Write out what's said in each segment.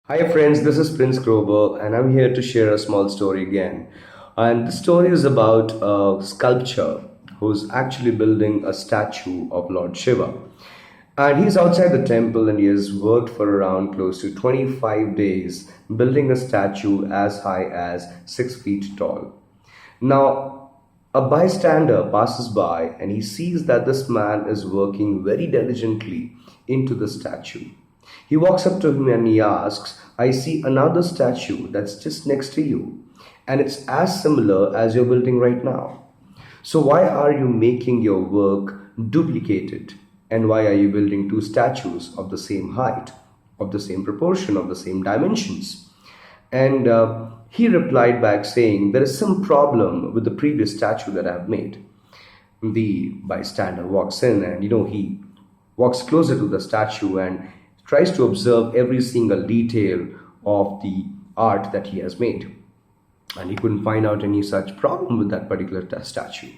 Hi friends, this is Prince Grover and I'm here to share a small story again. And the story is about a sculptor who's actually building a statue of Lord Shiva. And he's outside the temple and he has worked for around close to 25 days building a statue as high as 6 feet tall. Now, a bystander passes by and he sees that this man is working very diligently into the statue. He walks up to him and he asks, I see another statue that's just next to you, and it's as similar as you're building right now. So, why are you making your work duplicated? And why are you building two statues of the same height, of the same proportion, of the ssame dimensions? And he replied back saying, there is some problem with the previous statue that I have made. The bystander walks in and he walks closer to the statue and tries to observe every single detail of the art that he has made. And he couldn't find out any such problem with that particular statue.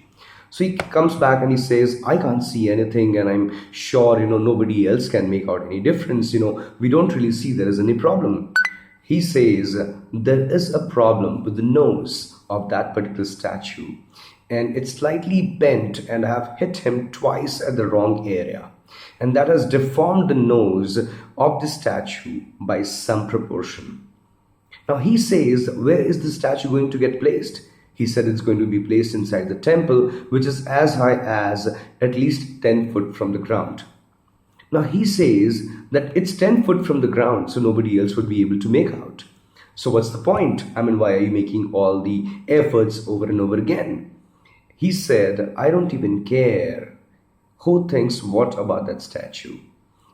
So he comes back and he says, I can't see anything, and I'm sure nobody else can make out any difference. We don't really see there is any problem. He says there is a problem with the nose of that particular statue, and it's slightly bent, and I have hit him twice at the wrong area. And that has deformed the nose of the statue by some proportion. Now he says, where is the statue going to get placed? He said it's going to be placed inside the temple, which is as high as at least 10 foot from the ground. Now he says that it's 10 foot from the ground, so nobody else would be able to make out. So what's the point? I mean, why are you making all the efforts over and over again? He said, I don't even care who thinks what about that statue,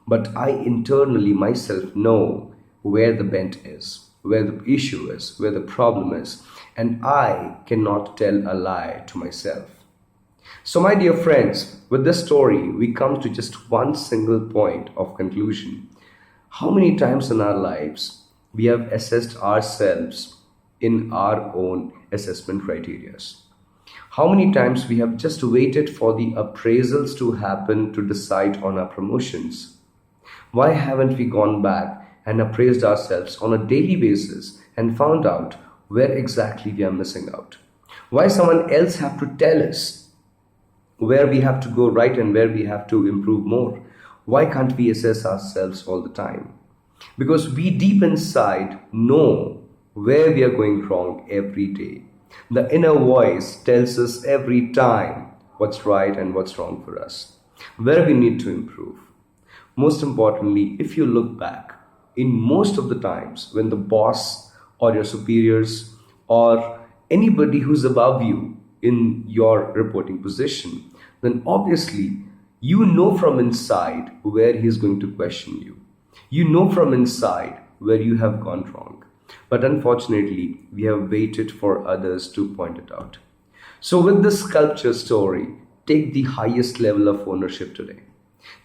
but I internally myself know where the bent is, where the issue is, where the problem is, and I cannot tell a lie to myself. So, my dear friends, with this story, we come to just one single point of conclusion. How many times in our lives we have assessed ourselves in our own assessment criteria? How many times we have just waited for the appraisals to happen to decide on our promotions? Why haven't we gone back and appraised ourselves on a daily basis and found out where exactly we are missing out? Why someone else have to tell us where we have to go right and where we have to improve more? Why can't we assess ourselves all the time? Because we deep inside know where we are going wrong every day. The inner voice tells us every time what's right and what's wrong for us, where we need to improve. Most importantly, if you look back, in most of the times when the boss or your superiors or anybody who's above you in your reporting position, then obviously you know from inside where he's going to question you. You know from inside where you have gone wrong. But unfortunately, we have waited for others to point it out. So, with this sculpture story, take the highest level of ownership today.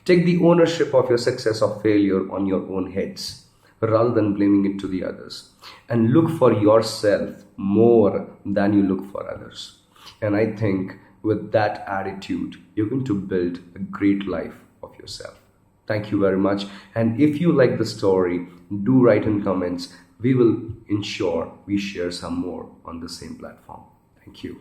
Take the ownership of your success or failure on your own heads rather than blaming it to the others. And look for yourself more than you look for others. And I think with that attitude, you're going to build a great life of yourself. Thank you very much. And if you like the story, do write in comments. We will ensure we share some more on the same platform. Thank you.